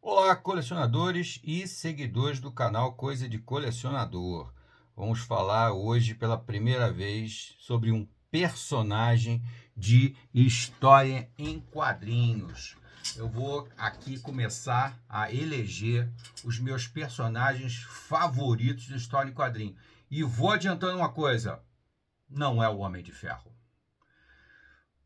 Olá, colecionadores e seguidores do canal Coisa de Colecionador. Vamos falar hoje pela primeira vez sobre um personagem de história em quadrinhos. Eu vou aqui começar a eleger os meus personagens favoritos de história em quadrinho. E vou adiantando uma coisa: não é o Homem de Ferro.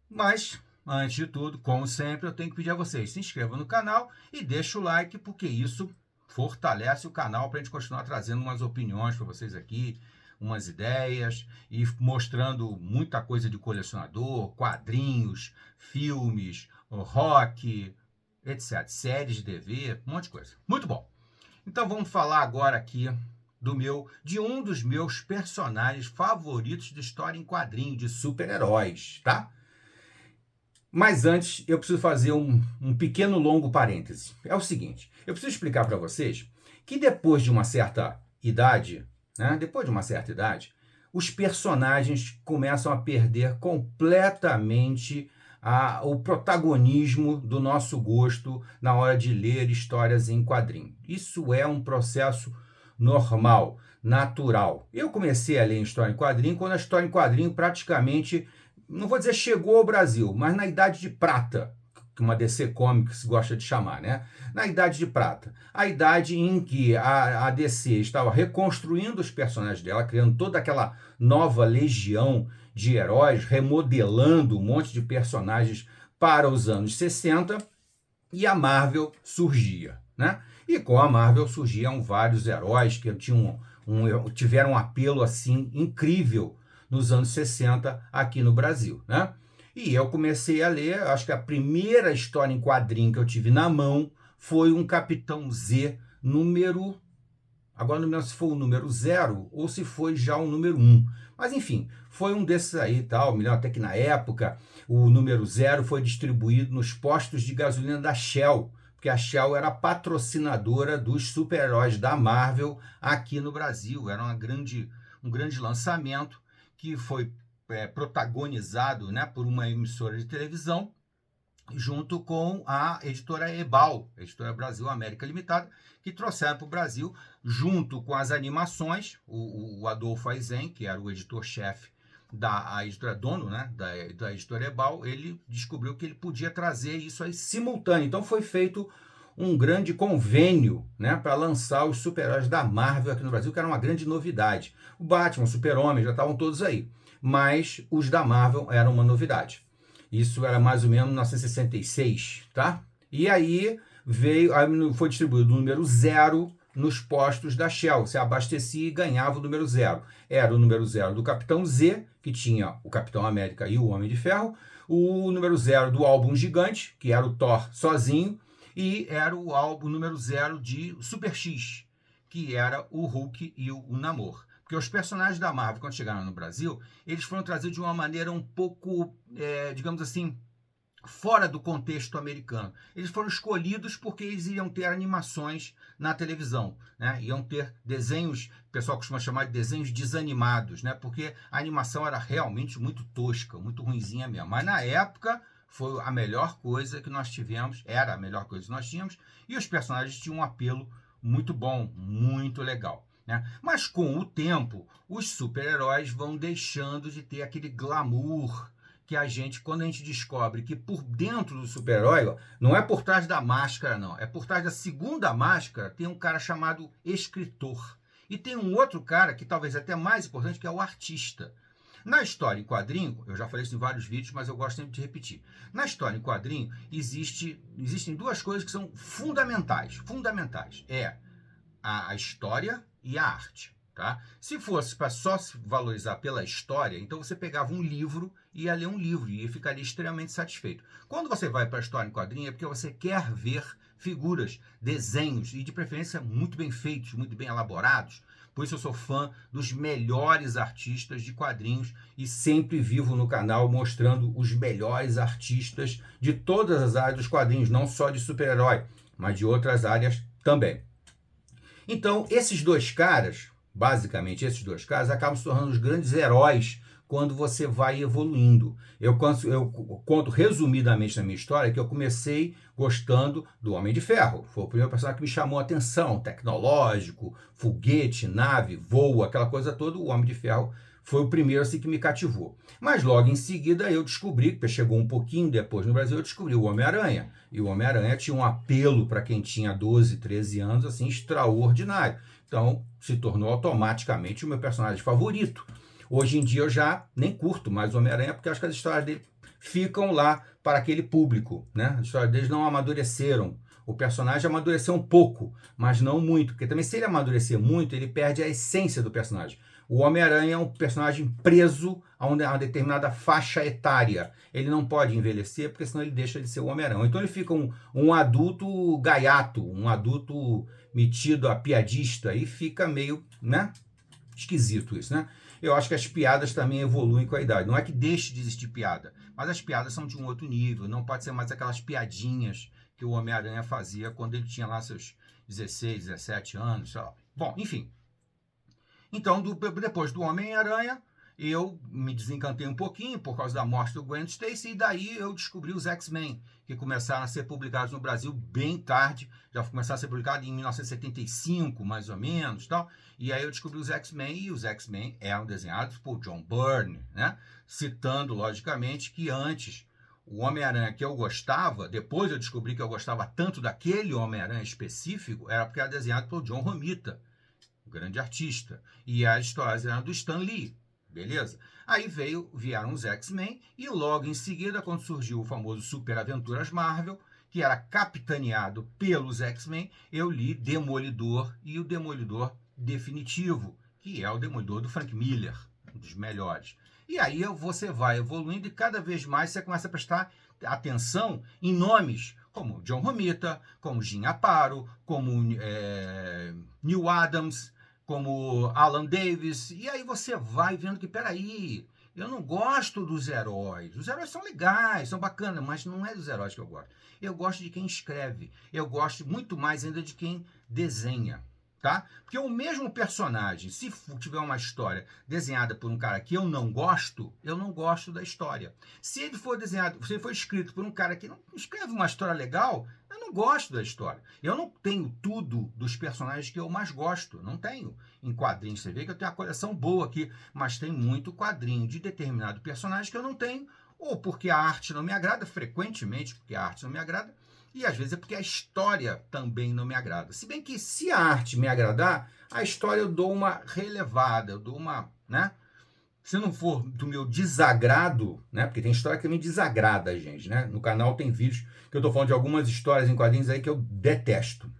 Mas, antes de tudo, como sempre, eu tenho que pedir a vocês, se inscrevam no canal e deixem o like, porque isso fortalece o canal para a gente continuar trazendo umas opiniões para vocês aqui, umas ideias e mostrando muita coisa de colecionador, quadrinhos, filmes, rock, etc. Séries de TV, um monte de coisa. Muito bom. Então vamos falar agora aqui de um dos meus personagens favoritos de história em quadrinho, de super-heróis, tá? Mas antes, eu preciso fazer um pequeno longo parêntese. É o seguinte, eu preciso explicar para vocês que depois de uma certa idade, os personagens começam a perder completamente o protagonismo do nosso gosto na hora de ler histórias em quadrinho. Isso é um processo normal, natural. Eu comecei a ler história em quadrinho quando a história em quadrinho praticamente, não vou dizer chegou ao Brasil, mas na Idade de Prata, que uma DC Comics gosta de chamar, né? Na Idade de Prata. A idade em que a DC estava reconstruindo os personagens dela, criando toda aquela nova legião de heróis, remodelando um monte de personagens para os anos 60, e a Marvel surgia, né? E com a Marvel surgiam vários heróis que tiveram um apelo assim incrível nos anos 60 aqui no Brasil, né? E eu comecei a ler, acho que a primeira história em quadrinho que eu tive na mão foi um Capitão Z número. Agora não me lembro se foi o número 0 ou se foi já o número 1. Mas enfim, foi um desses aí e tal. Me lembro até que na época o número 0 foi distribuído nos postos de gasolina da Shell, porque a Shell era patrocinadora dos super-heróis da Marvel aqui no Brasil. Era um grande lançamento que foi protagonizado, né, por uma emissora de televisão junto com a editora Ebal, Editora Brasil América Limitada, que trouxeram para o Brasil, junto com as animações, o Adolfo Aizen, que era o editor-chefe da editora dono, né, da editora Ebal, ele descobriu que ele podia trazer isso aí simultâneo. Então foi feito um grande convênio, né, para lançar os super-heróis da Marvel aqui no Brasil, que era uma grande novidade. O Batman, o Super-Homem já estavam todos aí, mas os da Marvel eram uma novidade. Isso era mais ou menos 1966, tá? E aí foi distribuído o número 0 nos postos da Shell. Você abastecia e ganhava o número 0. Era o número 0 do Capitão Z, que tinha o Capitão América e o Homem de Ferro, o número 0 do álbum gigante, que era o Thor sozinho, e era o álbum número 0 de Super X, que era o Hulk e o Namor. Porque os personagens da Marvel, quando chegaram no Brasil, eles foram trazidos de uma maneira um pouco, digamos assim, fora do contexto americano. Eles foram escolhidos porque eles iriam ter animações na televisão, né? Iam ter desenhos, o pessoal costuma chamar de desenhos desanimados, né? Porque a animação era realmente muito tosca, muito ruinzinha mesmo. Mas na época foi a melhor coisa que nós tivemos, era a melhor coisa que nós tínhamos, e os personagens tinham um apelo muito bom, muito legal. Né? Mas com o tempo, os super-heróis vão deixando de ter aquele glamour que quando a gente descobre que por dentro do super-herói, não é por trás da máscara, não, é por trás da segunda máscara, tem um cara chamado escritor. E tem um outro cara que talvez até mais importante, que é o artista. Na história em quadrinho, eu já falei isso em vários vídeos, mas eu gosto sempre de repetir. Na história em quadrinho, existem duas coisas que são fundamentais. Fundamentais. É a história e a arte. Tá? Se fosse para só se valorizar pela história, então você pegava um livro e ia ler um livro e ficaria extremamente satisfeito. Quando você vai para a história em quadrinho é porque você quer ver figuras, desenhos e de preferência muito bem feitos, muito bem elaborados. Por isso eu sou fã dos melhores artistas de quadrinhos e sempre vivo no canal mostrando os melhores artistas de todas as áreas dos quadrinhos, não só de super-herói, mas de outras áreas também. Então, basicamente esses dois caras, acabam se tornando os grandes heróis quando você vai evoluindo. Eu conto resumidamente na minha história que eu comecei gostando do Homem de Ferro. Foi o primeiro personagem que me chamou a atenção, tecnológico, foguete, nave, voo, aquela coisa toda. O Homem de Ferro foi o primeiro assim que me cativou. Mas logo em seguida eu descobri, que chegou um pouquinho depois no Brasil, eu descobri o Homem-Aranha. E o Homem-Aranha tinha um apelo para quem tinha 12, 13 anos, assim, extraordinário. Então, se tornou automaticamente o meu personagem favorito. Hoje em dia eu já nem curto mais o Homem-Aranha, porque acho que as histórias dele ficam lá para aquele público, né? As histórias deles não amadureceram. O personagem amadureceu um pouco, mas não muito, porque também se ele amadurecer muito, ele perde a essência do personagem. O Homem-Aranha é um personagem preso a uma determinada faixa etária. Ele não pode envelhecer, porque senão ele deixa de ser o Homem-Aranha. Então ele fica um adulto gaiato, um adulto metido a piadista, e fica meio, né, esquisito isso, né? Eu acho que as piadas também evoluem com a idade. Não é que deixe de existir piada, mas as piadas são de um outro nível. Não pode ser mais aquelas piadinhas que o Homem-Aranha fazia quando ele tinha lá seus 16, 17 anos. Sei lá. Bom, enfim. Então, depois do Homem-Aranha, eu me desencantei um pouquinho por causa da morte do Gwen Stacy, e daí eu descobri os X-Men, que começaram a ser publicados no Brasil bem tarde, já começaram a ser publicados em 1975, mais ou menos, tal. E aí eu descobri os X-Men, e os X-Men eram desenhados por John Byrne, né? Citando, logicamente, que antes o Homem-Aranha que eu gostava, depois eu descobri que eu gostava tanto daquele Homem-Aranha específico, era porque era desenhado por John Romita, grande artista, e as histórias eram do Stan Lee, beleza? Aí vieram os X-Men, e logo em seguida, quando surgiu o famoso Super Aventuras Marvel, que era capitaneado pelos X-Men, eu li Demolidor e o Demolidor Definitivo, que é o Demolidor do Frank Miller, um dos melhores. E aí você vai evoluindo e cada vez mais você começa a prestar atenção em nomes como John Romita, como Jim Aparo, como Neil Adams, como Alan Davis, e aí você vai vendo que, peraí, eu não gosto dos heróis. Os heróis são legais, são bacanas, mas não é dos heróis que eu gosto. Eu gosto de quem escreve. Eu gosto muito mais ainda de quem desenha, tá? Porque o mesmo personagem, se tiver uma história desenhada por um cara que eu não gosto da história. Se ele for desenhado, se ele for escrito por um cara que não escreve uma história legal, eu não gosto da história. Eu não tenho tudo dos personagens que eu mais gosto. Não tenho em quadrinhos. Você vê que eu tenho uma coleção boa aqui, mas tem muito quadrinho de determinado personagem que eu não tenho, ou porque a arte não me agrada, frequentemente porque a arte não me agrada, e às vezes é porque a história também não me agrada. Se bem que se a arte me agradar, a história eu dou uma relevada, eu dou uma, né? Se não for do meu desagrado, né? Porque tem história que me desagrada a gente, né? No canal tem vídeos que eu tô falando de algumas histórias em quadrinhos aí que eu detesto.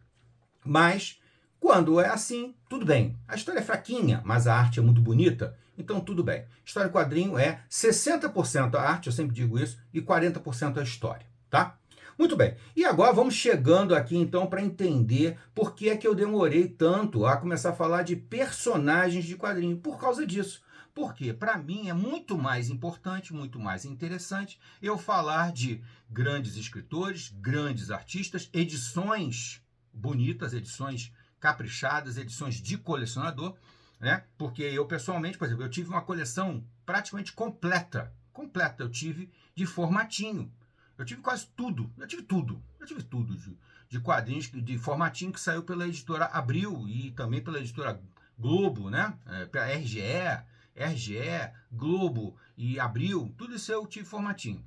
Mas, quando é assim, tudo bem. A história é fraquinha, mas a arte é muito bonita, então tudo bem. História em quadrinho é 60% a arte, eu sempre digo isso, e 40% a história, tá? Muito bem. E agora vamos chegando aqui então para entender por que é que eu demorei tanto a começar a falar de personagens de quadrinho. Por causa disso. Porque, para mim, é muito mais importante, muito mais interessante eu falar de grandes escritores, grandes artistas, edições bonitas, edições caprichadas, edições de colecionador, né? Porque eu, pessoalmente, por exemplo, eu tive uma coleção praticamente completa. Completa, eu tive de formatinho. Eu tive quase tudo. Eu tive tudo de quadrinhos, de formatinho que saiu pela editora Abril e também pela editora Globo, né? Pela RGE, Globo e Abril, tudo isso eu tive formatinho.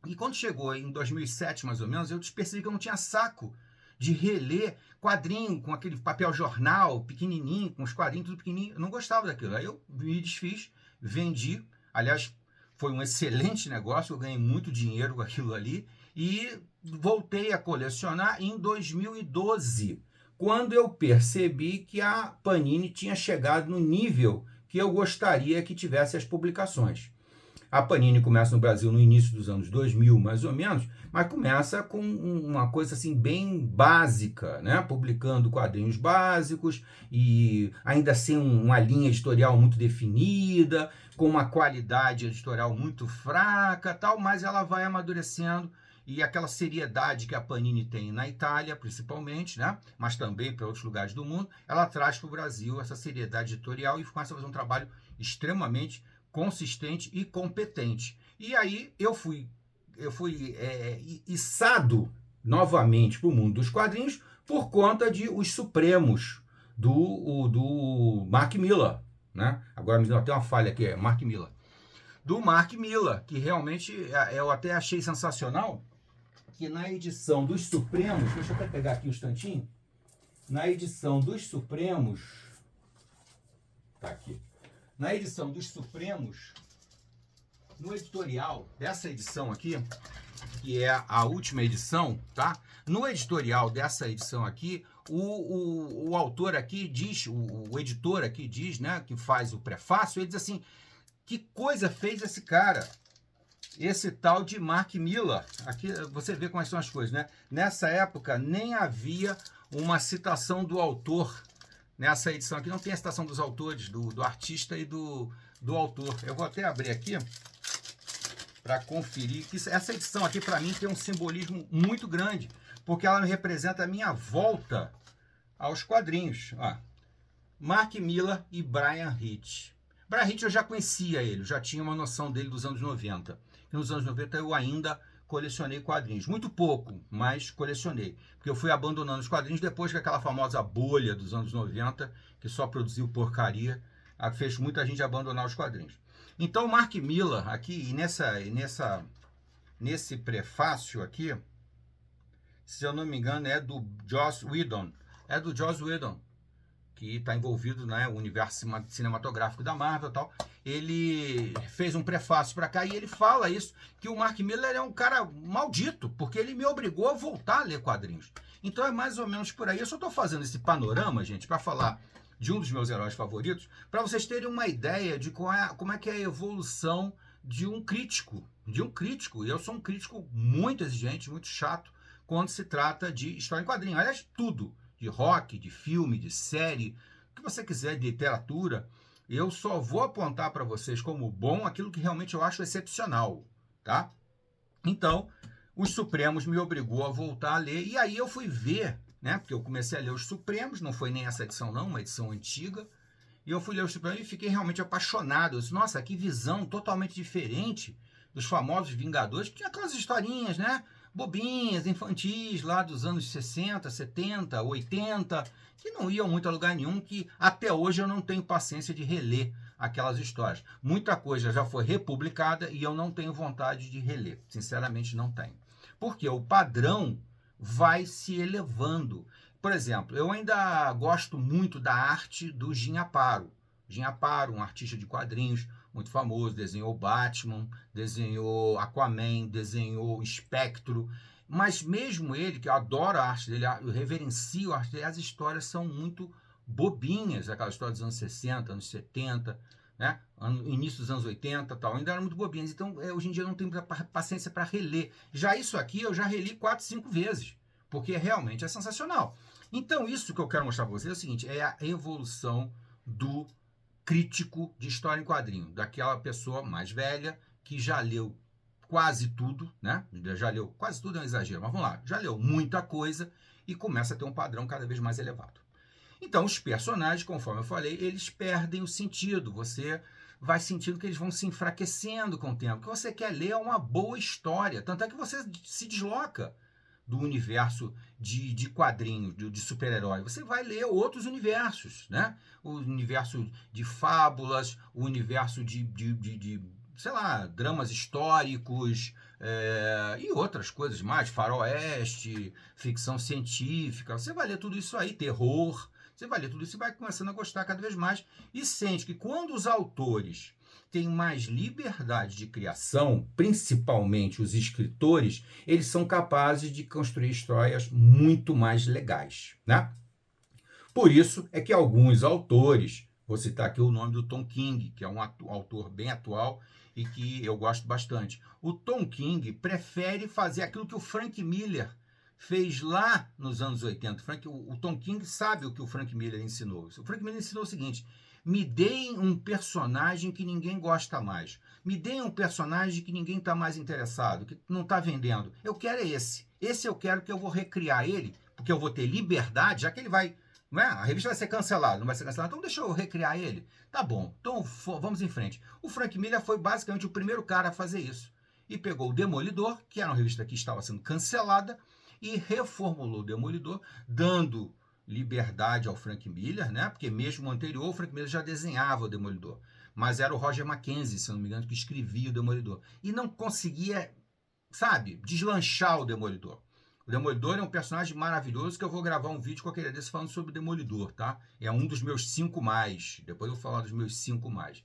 E quando chegou em 2007, mais ou menos, eu percebi que eu não tinha saco de reler quadrinho com aquele papel jornal pequenininho, com os quadrinhos tudo pequenininho. Eu não gostava daquilo. Aí eu me desfiz, vendi. Aliás, foi um excelente negócio, eu ganhei muito dinheiro com aquilo ali. E voltei a colecionar em 2012, quando eu percebi que a Panini tinha chegado no nível que eu gostaria que tivesse as publicações. A Panini começa no Brasil no início dos anos 2000, mais ou menos, mas começa com uma coisa assim bem básica, né? Publicando quadrinhos básicos e ainda sem uma linha editorial muito definida, com uma qualidade editorial muito fraca, tal, mas ela vai amadurecendo e aquela seriedade que a Panini tem na Itália, principalmente, né? Mas também para outros lugares do mundo, ela traz para o Brasil essa seriedade editorial e começa a fazer um trabalho extremamente consistente e competente. E aí eu fui içado novamente para o mundo dos quadrinhos por conta de Os Supremos, do Mark Millar, né? Agora me deu até uma falha aqui, é Mark Millar. Do Mark Millar, que realmente eu até achei sensacional, que na edição dos Supremos, deixa eu até pegar aqui um instantinho, na edição dos Supremos, tá aqui, na edição dos Supremos, no editorial dessa edição aqui, que é a última edição, tá? No editorial dessa edição aqui, o autor aqui diz, o editor aqui diz, né, que faz o prefácio, ele diz assim, que coisa fez esse cara, esse tal de Mark Millar? Aqui você vê como são as coisas, né? Nessa época nem havia uma citação do autor. Nessa edição aqui não tem a citação dos autores, do artista e do autor. Eu vou até abrir aqui para conferir que essa edição aqui para mim tem um simbolismo muito grande, porque ela me representa a minha volta aos quadrinhos. Ó, Mark Millar e Bryan Hitch. Bryan Hitch eu já conhecia ele, eu já tinha uma noção dele dos anos 90. E nos anos 90 eu ainda colecionei quadrinhos. Muito pouco, mas colecionei. Porque eu fui abandonando os quadrinhos depois que aquela famosa bolha dos anos 90, que só produziu porcaria, fez muita gente abandonar os quadrinhos. Então, o Mark Millar, aqui, nesse prefácio aqui, se eu não me engano, é do Joss Whedon. É do Joss Whedon, que está envolvido no universo cinematográfico da Marvel e tal. Ele fez um prefácio para cá e ele fala isso, que o Mark Millar é um cara maldito, porque ele me obrigou a voltar a ler quadrinhos. Então é mais ou menos por aí. Eu só estou fazendo esse panorama, gente, para falar de um dos meus heróis favoritos, para vocês terem uma ideia de como é que é a evolução de um crítico. E eu sou um crítico muito exigente, muito chato, quando se trata de história em quadrinho. Aliás, tudo. De rock, de filme, de série, o que você quiser, de literatura, eu só vou apontar para vocês como bom aquilo que realmente eu acho excepcional, tá? Então, Os Supremos me obrigou a voltar a ler, e aí eu fui ver, né? Porque eu comecei a ler Os Supremos, não foi nem essa edição não, uma edição antiga, e eu fui ler Os Supremos e fiquei realmente apaixonado. Eu disse, nossa, que visão totalmente diferente dos famosos Vingadores, que tinha aquelas historinhas, né? Bobinhas, infantis, lá dos anos 60, 70, 80, que não iam muito a lugar nenhum, que até hoje eu não tenho paciência de reler aquelas histórias. Muita coisa já foi republicada e eu não tenho vontade de reler. Sinceramente, não tenho. Porque o padrão vai se elevando. Por exemplo, eu ainda gosto muito da arte do Jim Aparo. Jim Aparo, um artista de quadrinhos muito famoso, desenhou Batman, desenhou Aquaman, desenhou Espectro, mas mesmo ele, que eu adoro a arte dele, eu reverencio a arte dele, as histórias são muito bobinhas, aquelas histórias dos anos 60, anos 70, né? Início dos anos 80 tal, ainda eram muito bobinhas, então hoje em dia eu não tenho paciência para reler. Já isso aqui eu já reli 4, 5 vezes, porque realmente é sensacional. Então isso que eu quero mostrar para vocês é o seguinte, é a evolução do crítico de história em quadrinho, daquela pessoa mais velha que já leu quase tudo, né? Já leu quase tudo, é um exagero, mas vamos lá, já leu muita coisa e começa a ter um padrão cada vez mais elevado. Então, os personagens, conforme eu falei, eles perdem o sentido. Você vai sentindo que eles vão se enfraquecendo com o tempo. O que você quer ler é uma boa história, tanto é que você se desloca do universo de quadrinhos, de super-herói. Você vai ler outros universos, né? O universo de fábulas, o universo sei lá, dramas históricos e outras coisas mais, faroeste, ficção científica. Você vai ler tudo isso aí, terror. Você vai ler tudo isso e vai começando a gostar cada vez mais e sente que quando os autores têm mais liberdade de criação, principalmente os escritores, eles são capazes de construir histórias muito mais legais, né? Por isso é que alguns autores, vou citar aqui o nome do Tom King, que é um autor bem atual e que eu gosto bastante. O Tom King prefere fazer aquilo que o Frank Miller fez lá nos anos 80. O Tom King sabe o que o Frank Miller ensinou. O Frank Miller ensinou o seguinte: me deem um personagem que ninguém gosta mais. Me deem um personagem que ninguém está mais interessado, que não está vendendo. Eu quero esse. Esse eu quero, que eu vou recriar ele, porque eu vou ter liberdade, já que ele vai Não é? A revista vai ser cancelada, não vai ser cancelada, então deixa eu recriar ele. Tá bom, então vamos em frente. O Frank Miller foi basicamente o primeiro cara a fazer isso. E pegou o Demolidor, que era uma revista que estava sendo cancelada, e reformulou o Demolidor, dando liberdade ao Frank Miller, né? Porque mesmo o anterior, o Frank Miller já desenhava o Demolidor. Mas era o Roger Mackenzie, se não me engano, que escrevia o Demolidor. E não conseguia, sabe, deslanchar o Demolidor. O Demolidor é um personagem maravilhoso que eu vou gravar um vídeo qualquer dia desse falando sobre o Demolidor, tá? É um dos meus 5 mais. Depois eu vou falar dos meus 5 mais.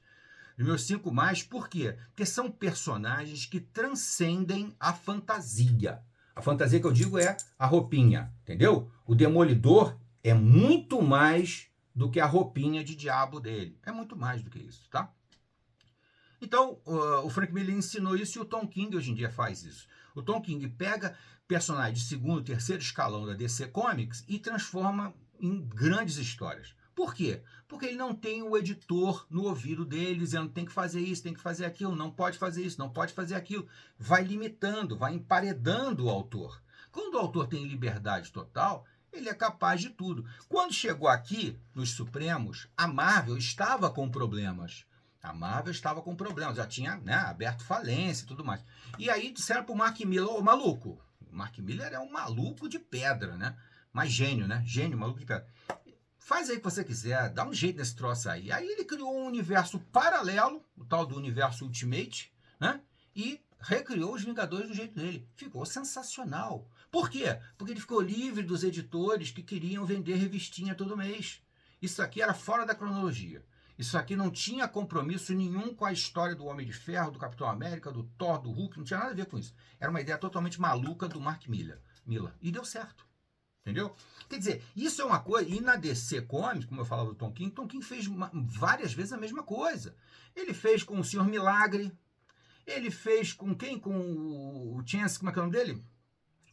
Os meus 5 mais, por quê? Porque são personagens que transcendem a fantasia. A fantasia que eu digo é a roupinha, entendeu? O Demolidor é muito mais do que a roupinha de diabo dele. É muito mais do que isso, tá? Então, o Frank Miller ensinou isso e o Tom King hoje em dia faz isso. O Tom King pega personagens de segundo, terceiro escalão da DC Comics e transforma em grandes histórias. Por quê? Porque ele não tem o editor no ouvido dele dizendo tem que fazer isso, tem que fazer aquilo, não pode fazer isso, não pode fazer aquilo. Vai limitando, vai emparedando o autor. Quando o autor tem liberdade total, ele é capaz de tudo. Quando chegou aqui, nos Supremos, a Marvel estava com problemas. A Marvel estava com problemas, já tinha, né, aberto falência e tudo mais. E aí disseram pro Mark Miller, ô maluco, o Mark Miller é um maluco de pedra, né? Mas gênio, né? Gênio, maluco de pedra. Faz aí o que você quiser, dá um jeito nesse troço aí. Aí ele criou um universo paralelo, o tal do universo Ultimate, né? E recriou os Vingadores do jeito dele. Ficou sensacional. Por quê? Porque ele ficou livre dos editores que queriam vender revistinha todo mês. Isso aqui era fora da cronologia. Isso aqui não tinha compromisso nenhum com a história do Homem de Ferro, do Capitão América, do Thor, do Hulk, não tinha nada a ver com isso. Era uma ideia totalmente maluca do Mark Miller. E deu certo. Entendeu? Quer dizer, isso é uma coisa. E na DC Comics, como eu falava do Tom King fez várias vezes a mesma coisa. Ele fez com o Senhor Milagre. Ele fez com quem? Com o Chance, como é que é o nome dele?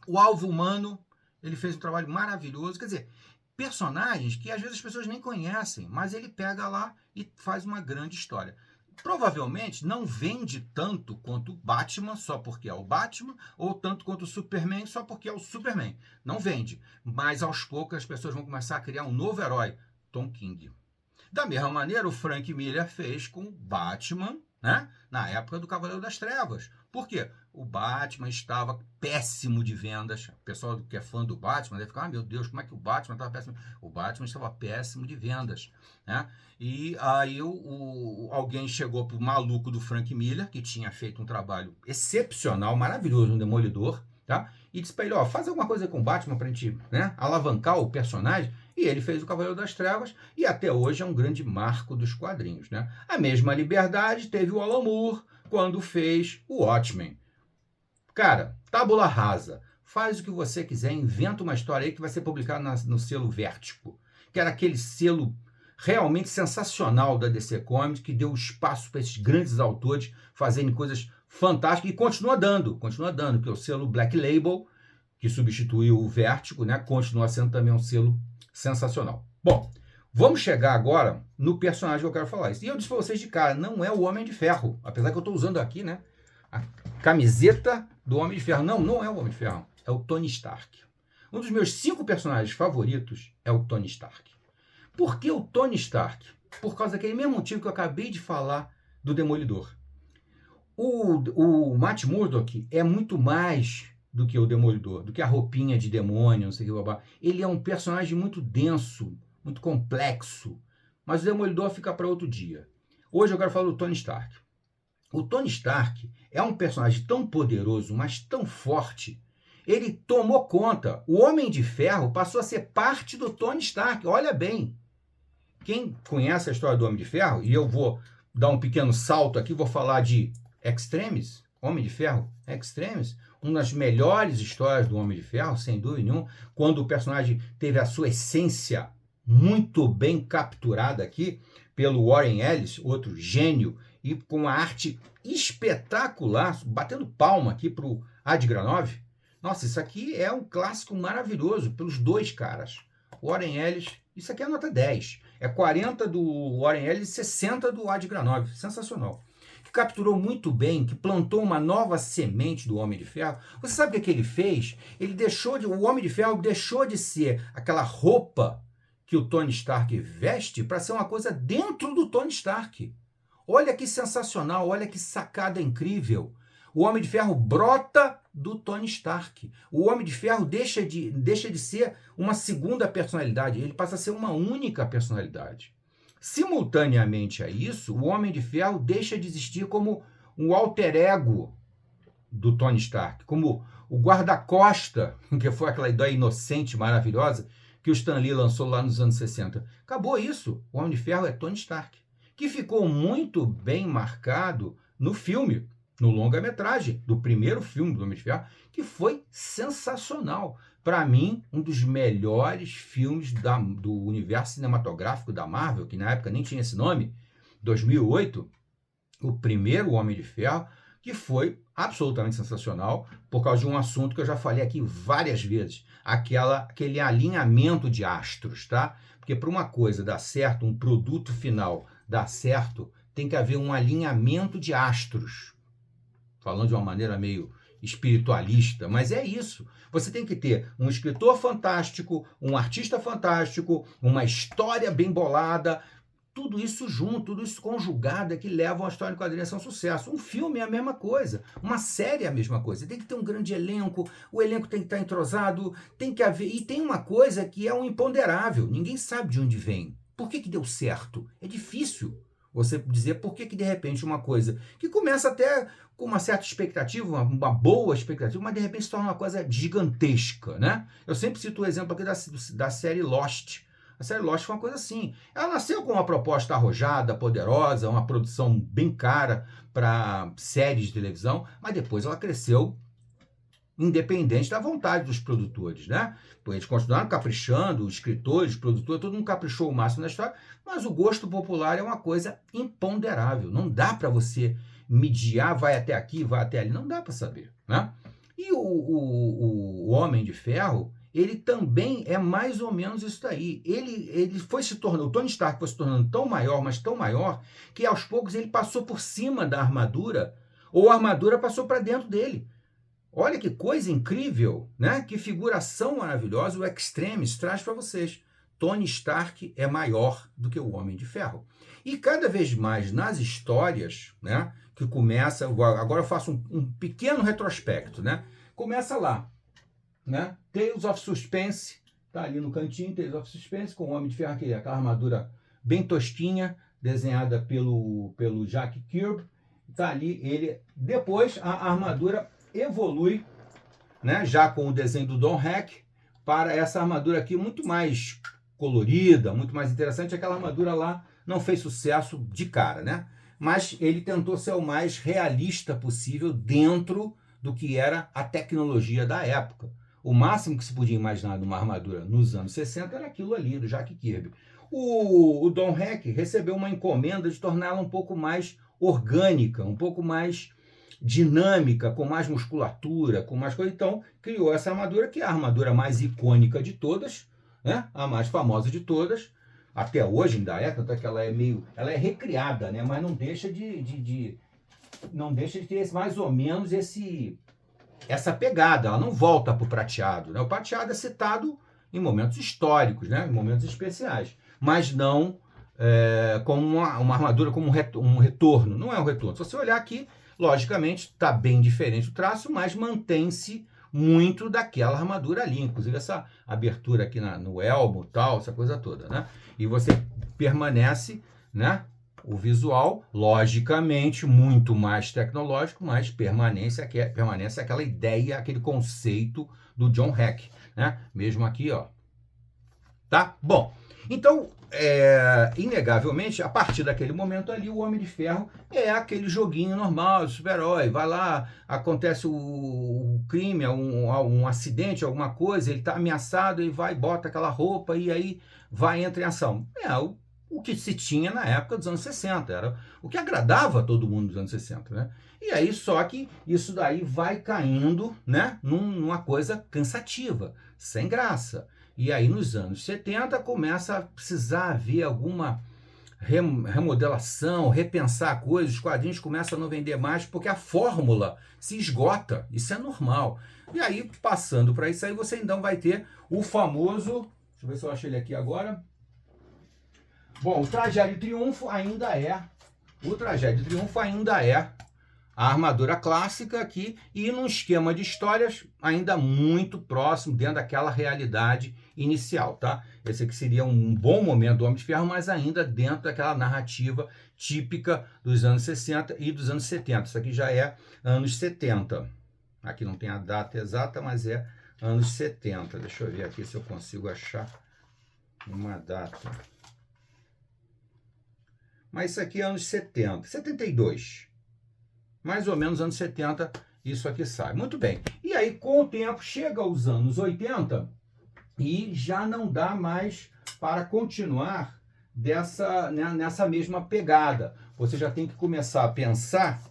O Alvo Humano. Ele fez um trabalho maravilhoso. Quer dizer, personagens que às vezes as pessoas nem conhecem, mas ele pega lá e faz uma grande história. Provavelmente não vende tanto quanto o Batman, só porque é o Batman, ou tanto quanto o Superman, só porque é o Superman. Não vende. Mas aos poucos as pessoas vão começar a criar um novo herói, Tom King. Da mesma maneira, o Frank Miller fez com o Batman, né? Na época do Cavaleiro das Trevas. Por quê? O Batman estava péssimo de vendas. O pessoal que é fã do Batman deve ficar, meu Deus, como é que o Batman estava péssimo? O Batman estava péssimo de vendas, né? E aí alguém chegou pro maluco do Frank Miller, que tinha feito um trabalho excepcional, maravilhoso, um Demolidor, tá? E disse para ele, ó, faz alguma coisa com o Batman pra gente, né, alavancar o personagem. E ele fez o Cavaleiro das Trevas e até hoje é um grande marco dos quadrinhos, né? A mesma liberdade teve o Alan Moore quando fez o Watchmen. Cara, tábula rasa. Faz o que você quiser, inventa uma história aí que vai ser publicada no selo Vértigo, que era aquele selo realmente sensacional da DC Comics, que deu espaço para esses grandes autores fazerem coisas fantásticas e continua dando, porque o selo Black Label, que substituiu o Vértigo, né, continua sendo também um selo sensacional. Bom, vamos chegar agora no personagem que eu quero falar. E eu disse para vocês de cara, não é o Homem de Ferro, apesar que eu estou usando aqui, né, a camiseta do Homem de Ferro. Não é o Homem de Ferro, é o Tony Stark. Um dos meus 5 personagens favoritos é o Tony Stark. Por que o Tony Stark? Por causa daquele mesmo motivo que eu acabei de falar do Demolidor. O Matt Murdock é muito mais do que o Demolidor, do que a roupinha de demônio, não sei o que, babá. Ele é um personagem muito denso, muito complexo, mas o Demolidor fica para outro dia. Hoje eu quero falar do Tony Stark. O Tony Stark é um personagem tão poderoso, mas tão forte. Ele tomou conta. O Homem de Ferro passou a ser parte do Tony Stark. Olha bem. Quem conhece a história do Homem de Ferro, e eu vou dar um pequeno salto aqui, vou falar de Extremis, Homem de Ferro Extremis, uma das melhores histórias do Homem de Ferro, sem dúvida nenhuma, quando o personagem teve a sua essência muito bem capturada aqui pelo Warren Ellis, outro gênio, e com uma arte espetacular, batendo palma aqui para o Adi Granov. Nossa, isso aqui é um clássico maravilhoso pelos dois caras. Warren Ellis, isso aqui é nota 10. É 40 do Warren Ellis e 60 do Adi Granov. Sensacional. Que capturou muito bem, que plantou uma nova semente do Homem de Ferro. Você sabe o que ele fez? O Homem de Ferro deixou de ser aquela roupa que o Tony Stark veste para ser uma coisa dentro do Tony Stark. Olha que sensacional, olha que sacada incrível. O Homem de Ferro brota do Tony Stark. O Homem de Ferro deixa de ser uma segunda personalidade, ele passa a ser uma única personalidade. Simultaneamente a isso, o Homem de Ferro deixa de existir como um alter ego do Tony Stark, como o guarda-costa, que foi aquela ideia inocente, maravilhosa, que o Stan Lee lançou lá nos anos 60. Acabou isso. O Homem de Ferro é Tony Stark, que ficou muito bem marcado no filme, no longa-metragem, do primeiro filme do Homem de Ferro, que foi sensacional. Para mim, um dos melhores filmes do universo cinematográfico da Marvel, que na época nem tinha esse nome, 2008, o primeiro Homem de Ferro, que foi absolutamente sensacional, por causa de um assunto que eu já falei aqui várias vezes, aquele alinhamento de astros, tá? Porque para uma coisa dar certo, um produto final dar certo, tem que haver um alinhamento de astros. Falando de uma maneira meio espiritualista, mas é isso. Você tem que ter um escritor fantástico, um artista fantástico, uma história bem bolada, tudo isso junto, tudo isso conjugado é que leva uma história em quadrinhos a ser um sucesso. Um filme é a mesma coisa, uma série é a mesma coisa. Tem que ter um grande elenco, o elenco tem que estar entrosado, tem que haver... E tem uma coisa que é um imponderável, ninguém sabe de onde vem. Por que deu certo? É difícil você dizer por que de repente uma coisa que começa até com uma certa expectativa, uma boa expectativa, mas de repente se torna uma coisa gigantesca, né? Eu sempre cito o exemplo aqui da série Lost. A série Lost foi uma coisa assim. Ela nasceu com uma proposta arrojada, poderosa, uma produção bem cara para séries de televisão, mas depois ela cresceu independente da vontade dos produtores, né? Eles continuaram caprichando, os escritores, os produtores, todo mundo caprichou o máximo na história, mas o gosto popular é uma coisa imponderável. Não dá para você mediar, vai até aqui, vai até ali, não dá para saber, né? E o Homem de Ferro, ele também é mais ou menos isso daí. Ele foi se tornando, o Tony Stark foi se tornando tão maior, mas tão maior, que aos poucos ele passou por cima da armadura, ou a armadura passou para dentro dele. Olha que coisa incrível, né? Que figuração maravilhosa o Extremis traz para vocês. Tony Stark é maior do que o Homem de Ferro. E cada vez mais nas histórias, né? Que começa, agora eu faço um pequeno retrospecto, né? Começa lá, né? Tales of Suspense, tá ali no cantinho, Tales of Suspense, com o Homem de Ferro, aquela armadura bem tosquinha, desenhada pelo Jack Kirby. Tá ali ele. Depois a armadura evolui, né, já com o desenho do Don Heck, para essa armadura aqui muito mais colorida, muito mais interessante. Aquela armadura lá não fez sucesso de cara, né? Mas ele tentou ser o mais realista possível dentro do que era a tecnologia da época. O máximo que se podia imaginar de uma armadura nos anos 60 era aquilo ali, do Jack Kirby. O Don Heck recebeu uma encomenda de torná-la um pouco mais orgânica, um pouco mais dinâmica, com mais musculatura, com mais coisa. Então, criou essa armadura, que é a armadura mais icônica de todas, né? A mais famosa de todas, até hoje ainda é, tanto é que ela é recriada, né? Mas não deixa não deixa de ter mais ou menos essa pegada, ela não volta para o prateado, né? O prateado é citado em momentos históricos, né? Em momentos especiais, mas não como uma armadura, como um retorno, não é um retorno. Se você olhar aqui, logicamente, está bem diferente o traço, mas mantém-se muito daquela armadura ali, inclusive essa abertura aqui no elmo, tal, essa coisa toda, né? E você permanece, né? O visual, logicamente, muito mais tecnológico, mas permanece aquela ideia, aquele conceito do John Heck, né? Mesmo aqui, ó. Tá? Bom, então, inegavelmente, a partir daquele momento ali, o Homem de Ferro é aquele joguinho normal de super-herói. Vai lá, acontece o crime, um acidente, alguma coisa, ele está ameaçado, ele vai, bota aquela roupa e aí vai, entra em ação. O que se tinha na época dos anos 60, era o que agradava a todo mundo dos anos 60, né? E aí, só que isso daí vai caindo, né, numa coisa cansativa, sem graça. E aí, nos anos 70, começa a precisar haver alguma remodelação, repensar coisas, os quadrinhos começam a não vender mais porque a fórmula se esgota, isso é normal. E aí, passando para isso aí, você então vai ter o famoso, deixa eu ver se eu acho ele aqui agora, Bom, o trajeto de triunfo ainda é. O trajeto de triunfo ainda é a armadura clássica aqui e num esquema de histórias ainda muito próximo dentro daquela realidade inicial, tá? Esse aqui seria um bom momento do Homem de Ferro, mas ainda dentro daquela narrativa típica dos anos 60 e dos anos 70. Isso aqui já é anos 70. Aqui não tem a data exata, mas é anos 70. Deixa eu ver aqui se eu consigo achar uma data. Mas isso aqui é anos 70, 72. Mais ou menos anos 70, isso aqui sai. Muito bem. E aí, com o tempo, chega aos anos 80 e já não dá mais para continuar nessa mesma pegada. Você já tem que começar a pensar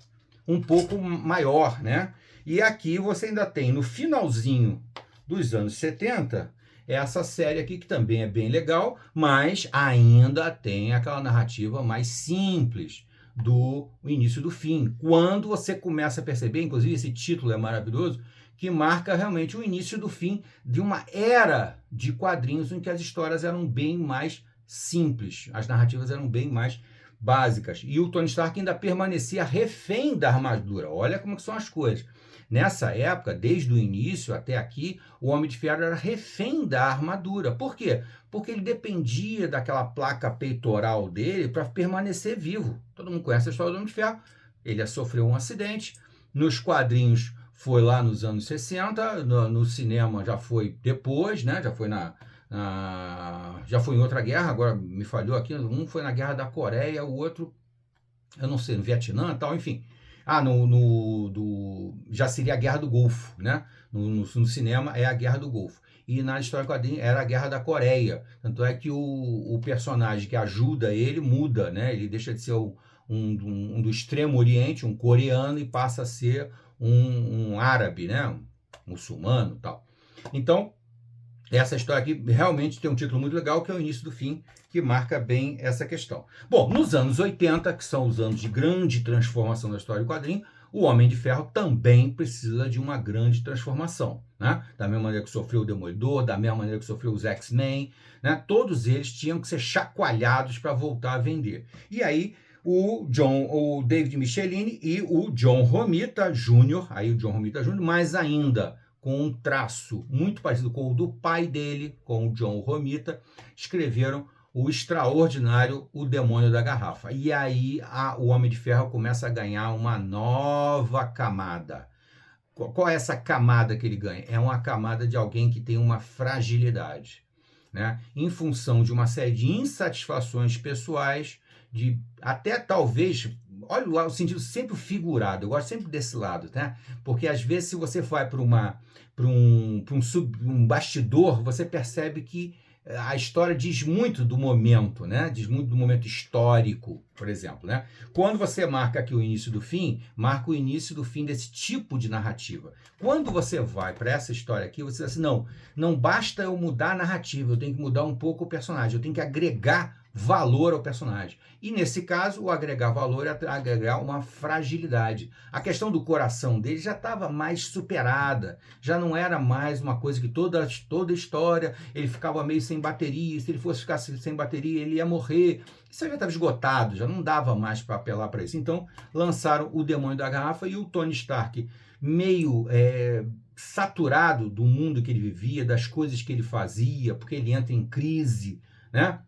um pouco maior, né? E aqui você ainda tem, no finalzinho dos anos 70, essa série aqui que também é bem legal, mas ainda tem aquela narrativa mais simples do início do fim. Quando você começa a perceber, inclusive esse título é maravilhoso, que marca realmente o início do fim de uma era de quadrinhos em que as histórias eram bem mais simples, as narrativas eram bem mais básicas. E o Tony Stark ainda permanecia refém da armadura. Olha como que são as coisas. Nessa época, desde o início até aqui, o Homem de Ferro era refém da armadura. Por quê? Porque ele dependia daquela placa peitoral dele para permanecer vivo. Todo mundo conhece a história do Homem de Ferro. Ele sofreu um acidente. Nos quadrinhos foi lá nos anos 60, no cinema já foi depois, né? Já foi já foi em outra guerra, agora me falhou aqui. Um foi na Guerra da Coreia, o outro, eu não sei, no Vietnã e tal, enfim. Já seria a Guerra do Golfo, né? No cinema é a Guerra do Golfo. E na história quadrinho era a Guerra da Coreia. Tanto é que o personagem que ajuda ele muda, né? Ele deixa de ser um do Extremo Oriente, um coreano, e passa a ser um árabe, né? Um muçulmano e tal. Então, essa história aqui realmente tem um título muito legal, que é o início do fim, que marca bem essa questão. Bom, nos anos 80, que são os anos de grande transformação da história do quadrinho, o Homem de Ferro também precisa de uma grande transformação, né? Da mesma maneira que sofreu o Demolidor, da mesma maneira que sofreu os X-Men, né? Todos eles tinham que ser chacoalhados para voltar a vender. E aí o David Michelinie e o John Romita Jr., mais ainda com um traço muito parecido com o do pai dele, com o John Romita, escreveram o extraordinário O Demônio da Garrafa. E aí o Homem de Ferro começa a ganhar uma nova camada. Qual é essa camada que ele ganha? É uma camada de alguém que tem uma fragilidade, né? Em função de uma série de insatisfações pessoais, de até talvez, olha lá o sentido sempre figurado, eu gosto sempre desse lado, né? Porque às vezes se você vai para um bastidor, você percebe que a história diz muito do momento, né? Diz muito do momento histórico, por exemplo, né? Quando você marca aqui o início do fim, marca o início do fim desse tipo de narrativa. Quando você vai para essa história aqui, você diz assim, não basta eu mudar a narrativa, eu tenho que mudar um pouco o personagem, eu tenho que agregar valor ao personagem. E nesse caso, o agregar valor é agregar uma fragilidade. A questão do coração dele já estava mais superada, já não era mais uma coisa que toda história ele ficava meio sem bateria, se ele fosse ficar sem bateria ele ia morrer. Isso já estava esgotado, já não dava mais para apelar para isso. Então lançaram o Demônio da Garrafa e o Tony Stark meio saturado do mundo que ele vivia, das coisas que ele fazia, porque ele entra em crise, né?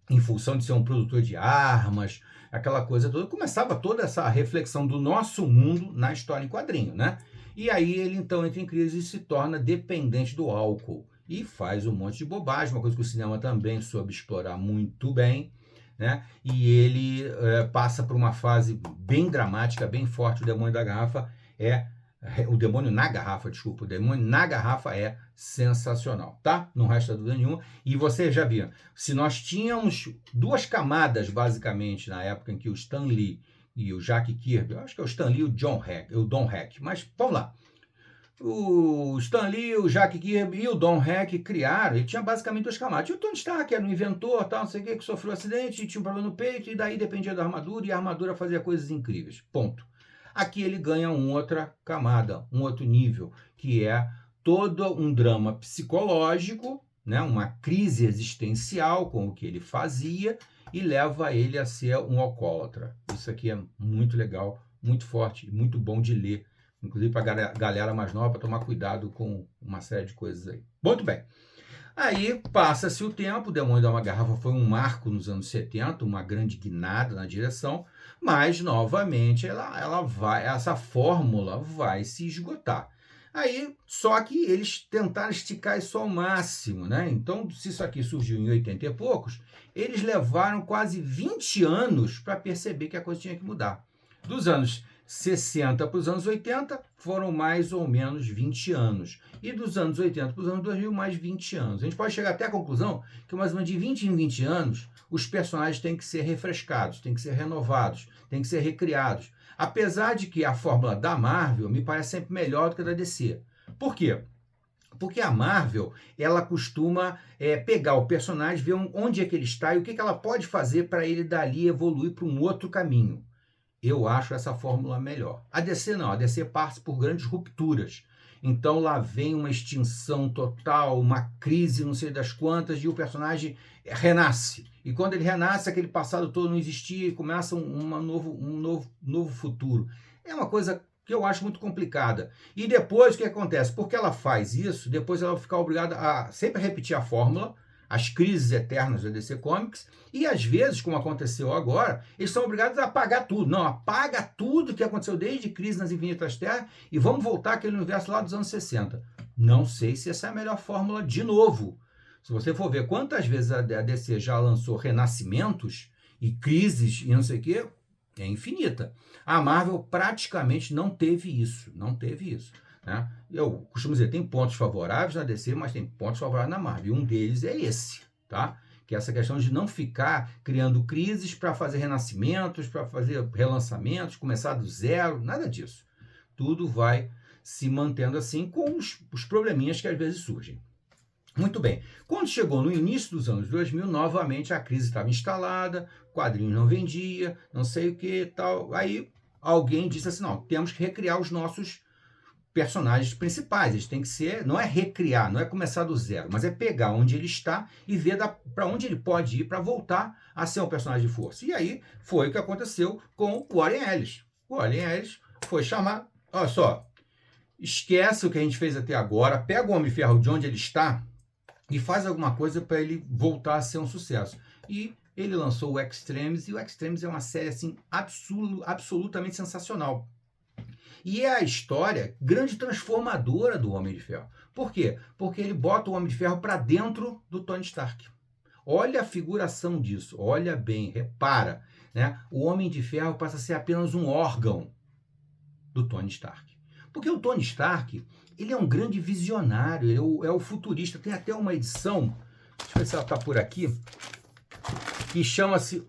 Em função de ser um produtor de armas, aquela coisa toda, começava toda essa reflexão do nosso mundo na história em quadrinho, né? E aí ele então entra em crise e se torna dependente do álcool e faz um monte de bobagem, uma coisa que o cinema também soube explorar muito bem, né? E ele passa por uma fase bem dramática, bem forte. O Demônio da Garrafa o Demônio na Garrafa, desculpa, o Demônio na Garrafa é sensacional, tá? Não resta dúvida nenhuma. E você já viu, se nós tínhamos duas camadas, basicamente, na época em que o Stan Lee e o Jack Kirby, eu acho que é o Stan Lee e o Don Heck, mas vamos lá. O Stan Lee, o Jack Kirby e o Don Heck criaram, ele tinha basicamente duas camadas. E o Tony Stark era um inventor, tal, não sei o que sofreu um acidente, e tinha um problema no peito, e daí dependia da armadura, e a armadura fazia coisas incríveis. Ponto. Aqui ele ganha uma outra camada, um outro nível, que é todo um drama psicológico, né, uma crise existencial com o que ele fazia e leva ele a ser um alcoólatra. Isso aqui é muito legal, muito forte, muito bom de ler, inclusive para a galera mais nova, para tomar cuidado com uma série de coisas aí. Muito bem. Aí passa-se o tempo, o Demônio da Uma Garrafa foi um marco nos anos 70, uma grande guinada na direção, mas novamente essa fórmula vai se esgotar. Aí, só que eles tentaram esticar isso ao máximo, né? Então, se isso aqui surgiu em 80 e poucos, eles levaram quase 20 anos para perceber que a coisa tinha que mudar. Dos anos 60 para os anos 80 foram mais ou menos 20 anos. E dos anos 80 para os anos 2000, mais 20 anos. A gente pode chegar até a conclusão que mais ou menos de 20 em 20 anos, os personagens têm que ser refrescados, têm que ser renovados, têm que ser recriados. Apesar de que a fórmula da Marvel me parece sempre melhor do que a da DC. Por quê? Porque a Marvel, ela costuma pegar o personagem, ver onde é que ele está e o que ela pode fazer para ele dali evoluir para um outro caminho. Eu acho essa fórmula melhor. A DC não, a DC passa por grandes rupturas. Então lá vem uma extinção total, uma crise, não sei das quantas, e o personagem renasce. E quando ele renasce, aquele passado todo não existia e começa um novo futuro. É uma coisa que eu acho muito complicada. E depois o que acontece? Porque ela faz isso, depois ela vai ficar obrigada a sempre repetir a fórmula, as crises eternas da DC Comics, e às vezes, como aconteceu agora, eles são obrigados a apagar tudo. Não, apaga tudo que aconteceu desde Crise nas Infinitas Terras e vamos voltar àquele universo lá dos anos 60. Não sei se essa é a melhor fórmula de novo. Se você for ver quantas vezes a DC já lançou renascimentos e crises e não sei o quê, é infinita. A Marvel praticamente não teve isso, né? Eu costumo dizer, tem pontos favoráveis na DC, mas tem pontos favoráveis na Marvel. E um deles é esse, tá? Que é essa questão de não ficar criando crises para fazer renascimentos, para fazer relançamentos, começar do zero, nada disso. Tudo vai se mantendo assim com os probleminhas que às vezes surgem. Muito bem. Quando chegou no início dos anos 2000, novamente a crise estava instalada, quadrinhos não vendia, não sei o que tal. Aí alguém disse assim, não, temos que recriar os nossos personagens principais. Eles têm que ser, não é recriar, não é começar do zero, mas é pegar onde ele está e ver para onde ele pode ir para voltar a ser um personagem de força. E aí foi o que aconteceu com o Warren Ellis. O Warren Ellis foi chamado, olha só, esquece o que a gente fez até agora, pega o Homem de Ferro de onde ele está e faz alguma coisa para ele voltar a ser um sucesso. E ele lançou o Extremes, e o Extremes é uma série assim absolutamente sensacional. E é a história grande transformadora do Homem de Ferro. Por quê? Porque ele bota o Homem de Ferro para dentro do Tony Stark. Olha a figuração disso, olha bem, repara, né? O Homem de Ferro passa a ser apenas um órgão do Tony Stark. Porque o Tony Stark, ele é um grande visionário, ele é o futurista. Tem até uma edição, deixa eu ver se ela está por aqui, que chama-se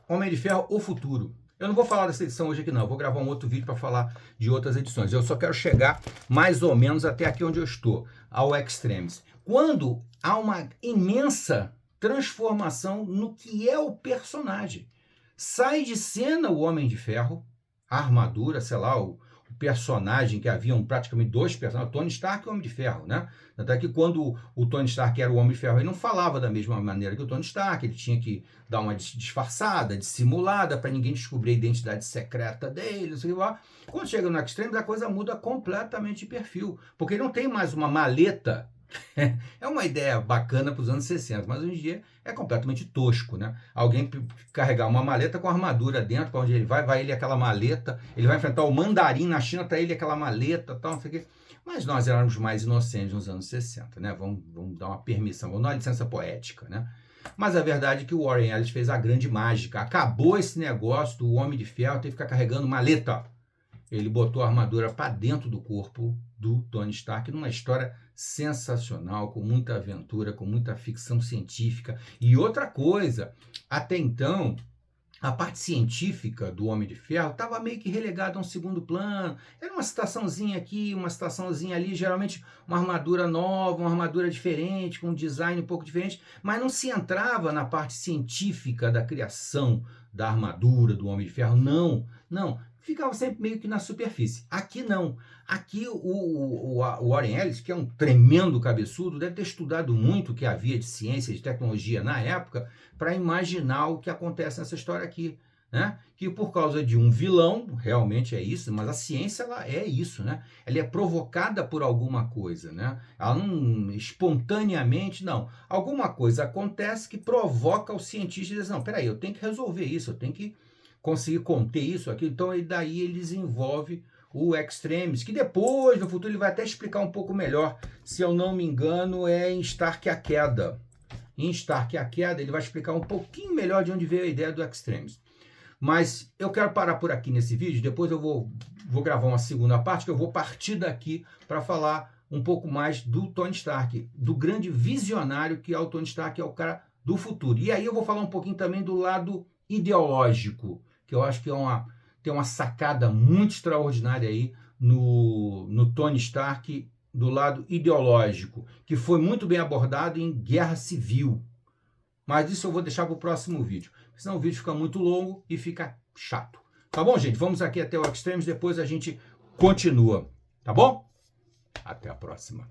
Homem de Ferro, o Futuro. Eu não vou falar dessa edição hoje aqui não, eu vou gravar um outro vídeo para falar de outras edições. Eu só quero chegar mais ou menos até aqui onde eu estou, ao Extremes. Quando há uma imensa transformação no que é o personagem. Sai de cena o Homem de Ferro, a armadura, sei lá, o personagem, que haviam praticamente dois personagens, o Tony Stark e o Homem de Ferro, né? Até que quando o Tony Stark era o Homem de Ferro, ele não falava da mesma maneira que o Tony Stark, ele tinha que dar uma disfarçada, dissimulada, para ninguém descobrir a identidade secreta dele, não sei o que lá. Quando chega no Extremes, a coisa muda completamente de perfil, porque ele não tem mais uma maleta. É uma ideia bacana para os anos 60, mas hoje em dia é completamente tosco, né? Alguém carregar uma maleta com armadura dentro, para onde ele vai ele aquela maleta, ele vai enfrentar o mandarim na China, tá ele aquela maleta, tal, não sei o quê. Mas nós éramos mais inocentes nos anos 60, né? Vamos dar uma permissão, vamos dar uma licença poética, né? Mas a verdade é que o Warren Ellis fez a grande mágica. Acabou esse negócio do Homem de Ferro ter que ficar carregando maleta. Ele botou a armadura para dentro do corpo do Tony Stark, numa história sensacional, com muita aventura, com muita ficção científica. E outra coisa, até então, a parte científica do Homem de Ferro estava meio que relegada a um segundo plano. Era uma citaçãozinha aqui, uma citaçãozinha ali, geralmente uma armadura nova, uma armadura diferente, com um design um pouco diferente, mas não se entrava na parte científica da criação da armadura do Homem de Ferro. Não. ficava sempre meio que na superfície. Aqui não. Aqui o Warren Ellis, que é um tremendo cabeçudo, deve ter estudado muito o que havia de ciência e de tecnologia na época para imaginar o que acontece nessa história aqui. Né? Que por causa de um vilão, realmente é isso, mas a ciência ela é isso, né? Ela é provocada por alguma coisa, né? Ela não espontaneamente, não. Alguma coisa acontece que provoca o cientista a dizer, não, peraí, eu tenho que resolver isso, eu tenho que conseguir conter isso, aquilo. Então, daí ele desenvolve o Extremis, que depois, no futuro, ele vai até explicar um pouco melhor. Se eu não me engano, é em Stark a Queda. Em Stark a Queda, ele vai explicar um pouquinho melhor de onde veio a ideia do Extremis. Mas eu quero parar por aqui nesse vídeo, depois eu vou gravar uma segunda parte, que eu vou partir daqui para falar um pouco mais do Tony Stark, do grande visionário que é o Tony Stark, que é o cara do futuro. E aí eu vou falar um pouquinho também do lado ideológico, que eu acho que tem uma sacada muito extraordinária aí no Tony Stark, do lado ideológico, que foi muito bem abordado em Guerra Civil. Mas isso eu vou deixar para o próximo vídeo, senão o vídeo fica muito longo e fica chato. Tá bom, gente? Vamos aqui até o Extremis, depois a gente continua. Tá bom? Até a próxima.